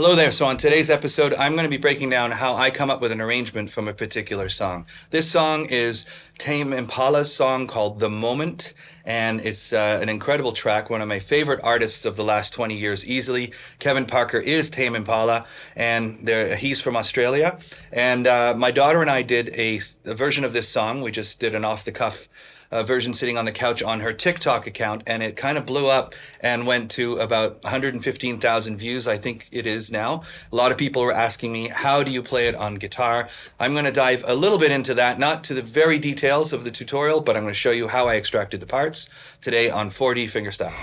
Hello there. So on today's episode, I'm going to be breaking down how I come up with an arrangement from a particular song. This song is Tame Impala's song called The Moment, and it's an incredible track, one of my favorite artists of the last 20 years easily. Kevin Parker is Tame Impala, and he's from Australia. And my daughter and I did a version of this song. We just did an off-the-cuff version sitting on the couch on her TikTok account, and it kind of blew up and went to about 115,000 views, I think it is now. A lot of people were asking me, how do you play it on guitar? I'm going to dive a little bit into that, not to the very details of the tutorial, but I'm going to show you how I extracted the parts today on 4D fingerstyle.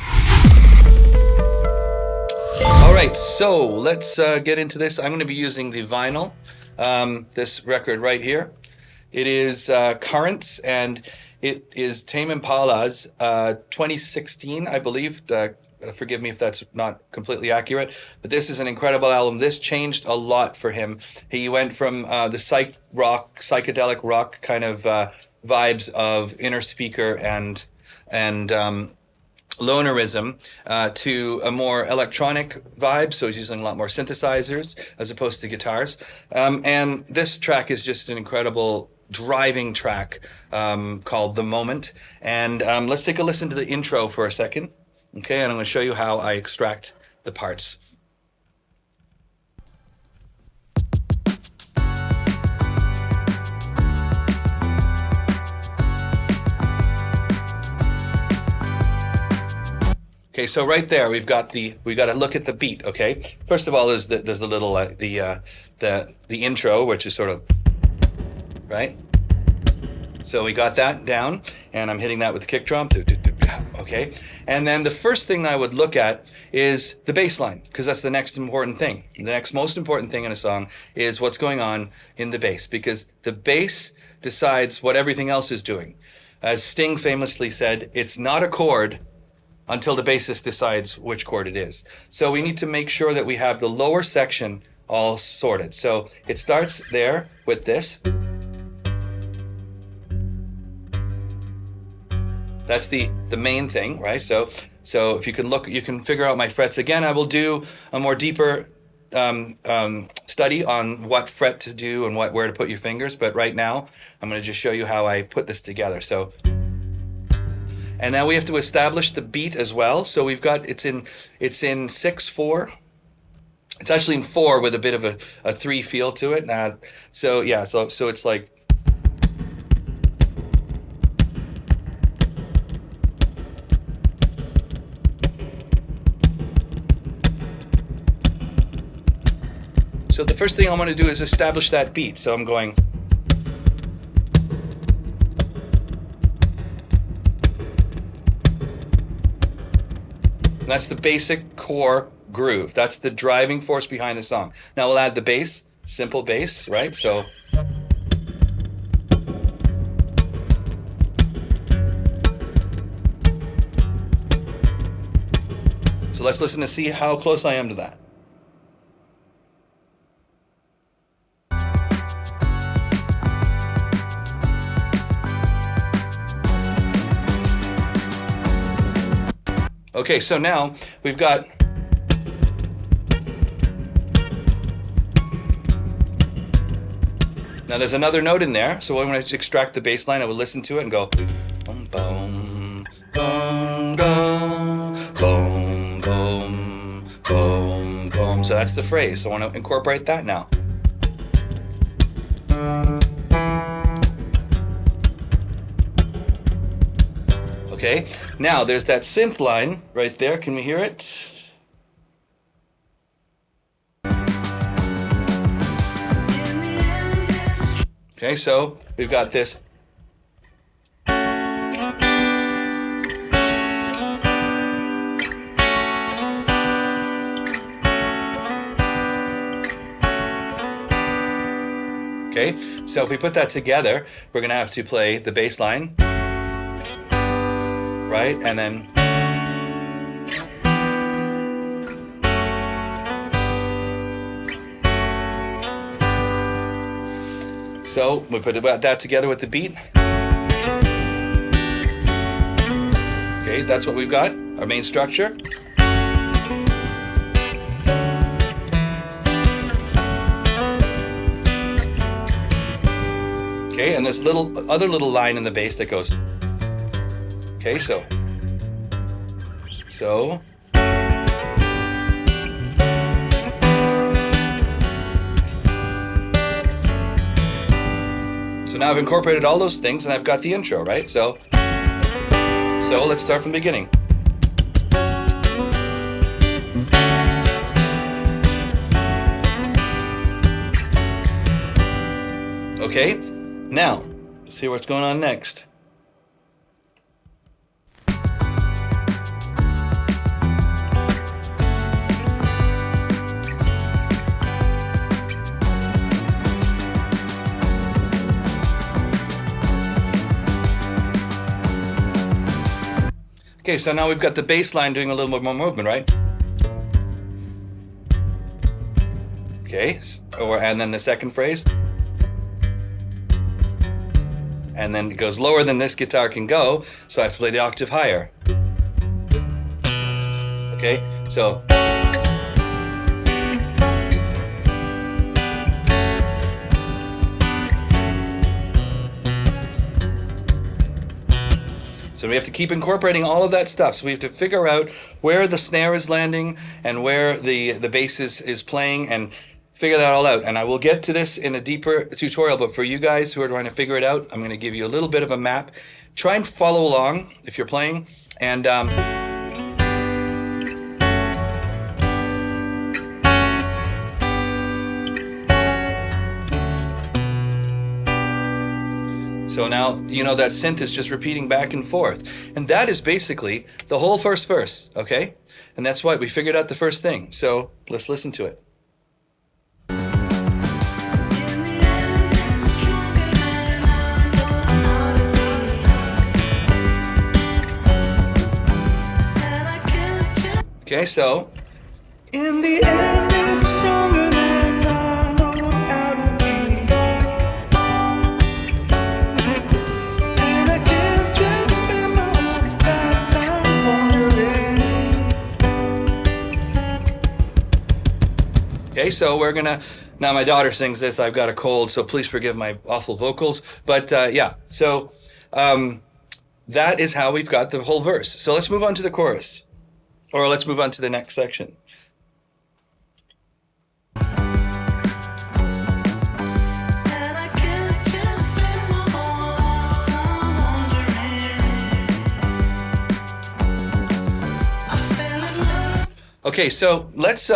All right, so let's get into this. I'm going to be using the vinyl, this record right here. It is Currents, and it is Tame Impala's 2016, I believe. Forgive me if that's not completely accurate, but this is an incredible album. This changed a lot for him. He went from the psychedelic rock kind of vibes of inner speaker and lonerism to a more electronic vibe. So he's using a lot more synthesizers as opposed to guitars. And this track is just an incredible driving track called The Moment. And let's take a listen to the intro for a second. Okay, and I'm going to show you how I extract the parts. Okay, so right there we got to look at the beat. Okay, first of all, there's the little the intro, which is sort of right. So we got that down, and I'm hitting that with the kick drum. Okay, and then the first thing I would look at is the bass line, because that's the next important thing. The next most important thing in a song is what's going on in the bass, because the bass decides what everything else is doing. As Sting famously said, it's not a chord until the bassist decides which chord it is. So we need to make sure that we have the lower section all sorted. So it starts there with this. That's the main thing, right? So if you can look, you can figure out my frets. Again, I will do a more deeper study on what fret to do and where to put your fingers. But right now, I'm going to just show you how I put this together. So, and now we have to establish the beat as well. So we've got it's in 6/4. It's actually in 4 with a bit of a 3 feel to it. So yeah, so it's like. So the first thing I want to do is establish that beat. So I'm going. And that's the basic core groove. That's the driving force behind the song. Now we'll add the bass, simple bass, right? So. So let's listen to see how close I am to that. Okay, so now we've got now there's another note in there, so I'm going to extract the bass line. I would listen to it and go boom, boom, boom, boom, boom, boom, boom, boom. So that's the phrase. So I want to incorporate that now. Okay, now there's that synth line right there. Can we hear it? Okay, so we've got this. Okay, so if we put that together, we're going to have to play the bass line. Right, and then so we put that together with the beat. Okay, that's what we've got, our main structure. this other little line in the bass that goes. Okay, so. So now I've incorporated all those things and I've got the intro, right? So let's start from the beginning. Okay, now let's see what's going on next. Okay, so now we've got the bass line doing a little bit more movement, right? Okay, and then the second phrase. And then it goes lower than this guitar can go, so I have to play the octave higher. Okay, so. So we have to keep incorporating all of that stuff. So we have to figure out where the snare is landing and where the bass is playing and figure that all out. And I will get to this in a deeper tutorial, but for you guys who are trying to figure it out, I'm going to give you a little bit of a map. Try and follow along if you're playing. And so now, you know, that synth is just repeating back and forth. And that is basically the whole first verse, okay? And that's why we figured out the first thing. So let's listen to it. Okay, so in the end it's stronger than I know how to be, and I can't just spend my whole lifetime wondering. Okay, so we're gonna, now my daughter sings this, I've got a cold, so please forgive my awful vocals, but yeah, so that is how we've got the whole verse. So let's move on to the chorus. Or let's move on to the next section. Okay, so let's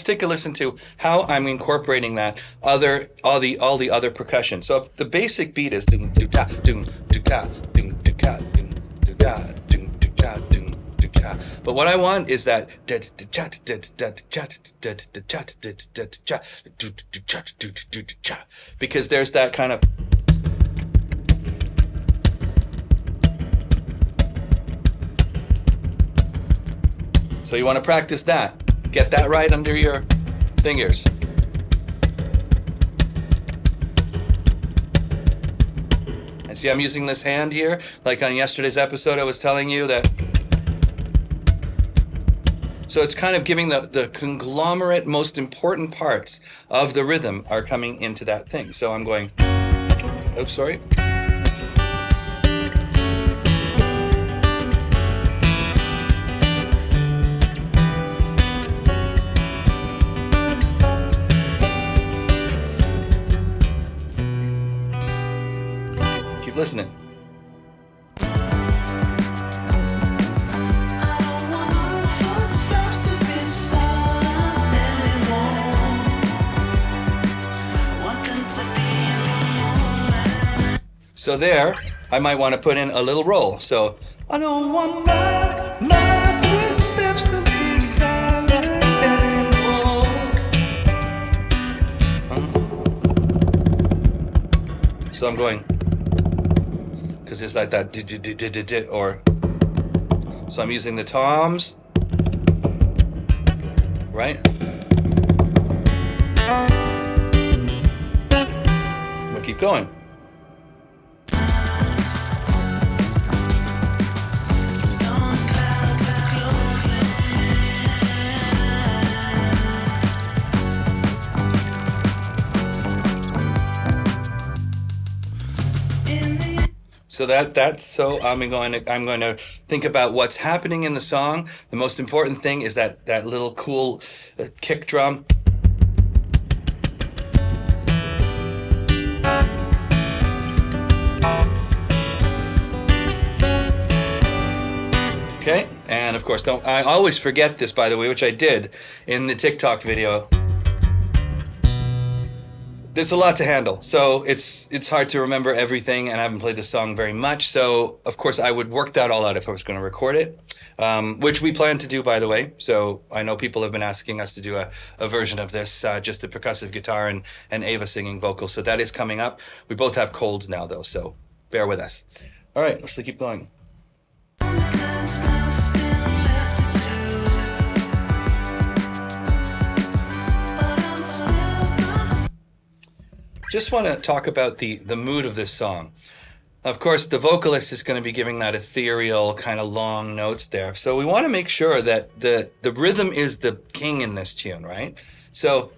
take a listen to how I'm incorporating that all the other percussion. So the basic beat is ding do da ding do ga ding do ga ding do ga ding do ga ding. But what I want is that, because there's that kind of, so you want to practice that. Get that right under your fingers. And see, I'm using this hand here, like on yesterday's episode I was telling you that. So it's kind of giving the conglomerate, most important parts of the rhythm are coming into that thing. So I'm going, oops, sorry. Keep listening. So there, I might want to put in a little roll. So, I don't want my footsteps to be silent anymore. So I'm going, because it's like that, or, so I'm using the toms, right? We'll keep going. So I'm going to think about what's happening in the song. The most important thing is that little cool kick drum. Okay, and of course, I always forget this, by the way, which I did in the TikTok video. There's a lot to handle, so it's hard to remember everything, and I haven't played the song very much. So of course I would work that all out if I was going to record it, which we plan to do, by the way. So I know people have been asking us to do a version of this, just the percussive guitar and Ava singing vocals. So that is coming up. We both have colds now, though, so bear with us. All right, let's keep going. Just want to talk about the mood of this song. Of course, the vocalist is going to be giving that ethereal kind of long notes there. So we want to make sure that the rhythm is the king in this tune, right? So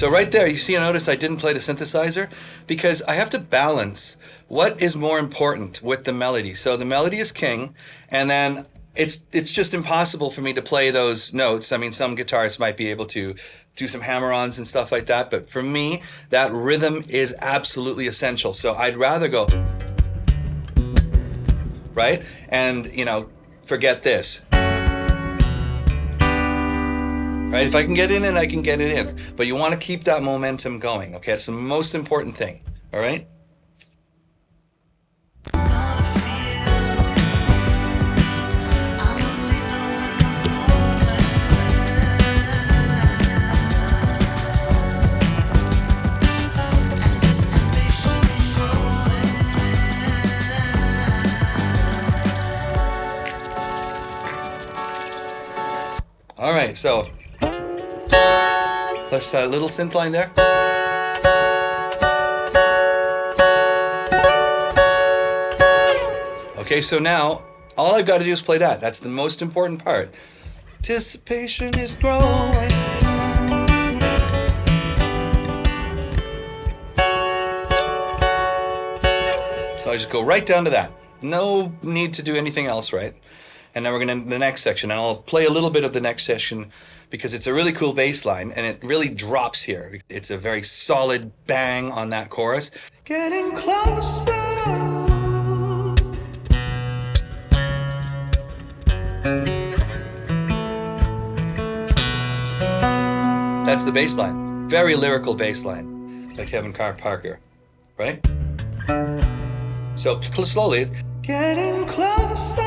right there, notice I didn't play the synthesizer because I have to balance what is more important with the melody. So the melody is king, and then it's just impossible for me to play those notes. I mean, some guitarists might be able to do some hammer-ons and stuff like that, but for me, that rhythm is absolutely essential. So I'd rather go, right? And, forget this. Right? If I can get it in, I can get it in. But you want to keep that momentum going, okay? It's the most important thing, all right? All right, so let's little synth line there. Okay, so now all I've got to do is play that. That's the most important part. Anticipation is growing. So I just go right down to that. No need to do anything else, right? And then we're going to the next section, and I'll play a little bit of the next section because it's a really cool bass line, and it really drops here. It's a very solid bang on that chorus. Getting closer. That's the bass line. Very lyrical bass line by Kevin Parker, right? So slowly, getting closer.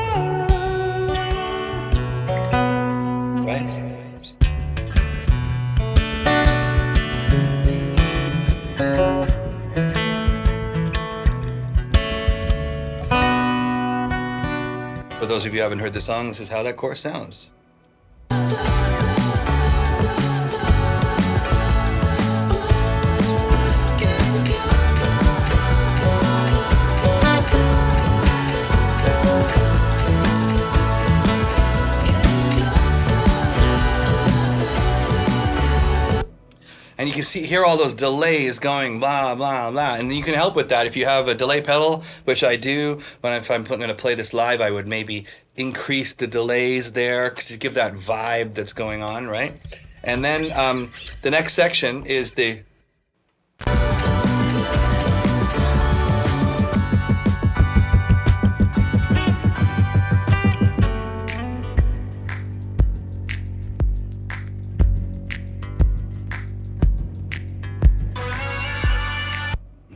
For those of you who haven't heard the song, this is how that chorus sounds. And you can hear all those delays going blah, blah, blah. And you can help with that. If you have a delay pedal, which I do, if I'm going to play this live, I would maybe increase the delays there to give that vibe that's going on, right? And then the next section is the...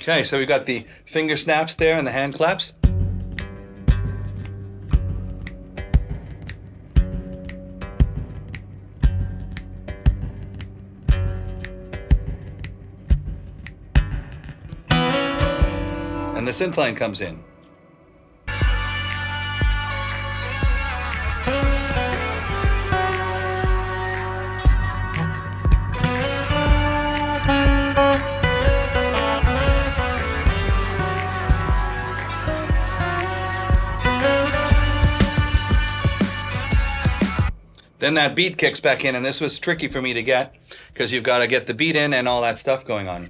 Okay, so we've got the finger snaps there and the hand claps. And the synth line comes in. Then that beat kicks back in, and this was tricky for me to get because you've got to get the beat in and all that stuff going on.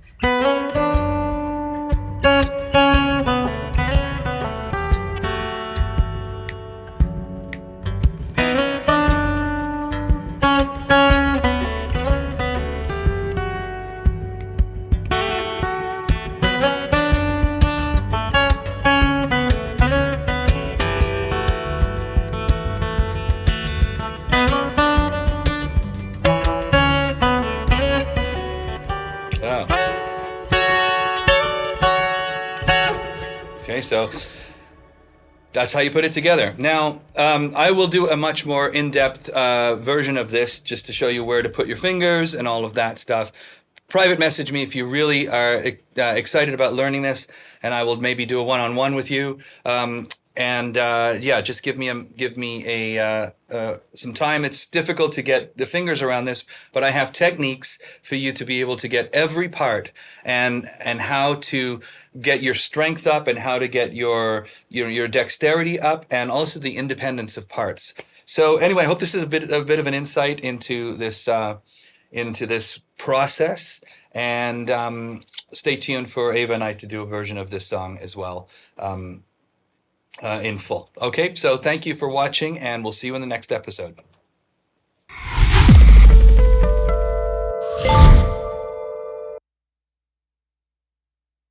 Oh. Okay, so that's how you put it together. Now, I will do a much more in-depth version of this just to show you where to put your fingers and all of that stuff. Private message me if you really are excited about learning this, and I will maybe do a one-on-one with you. Yeah, just give me some time. It's difficult to get the fingers around this, but I have techniques for you to be able to get every part and how to get your strength up and how to get your dexterity up and also the independence of parts. So anyway, I hope this is a bit of an insight into this process, and stay tuned for Ava and I to do a version of this song as well. In full. Okay, so thank you for watching, and we'll see you in the next episode.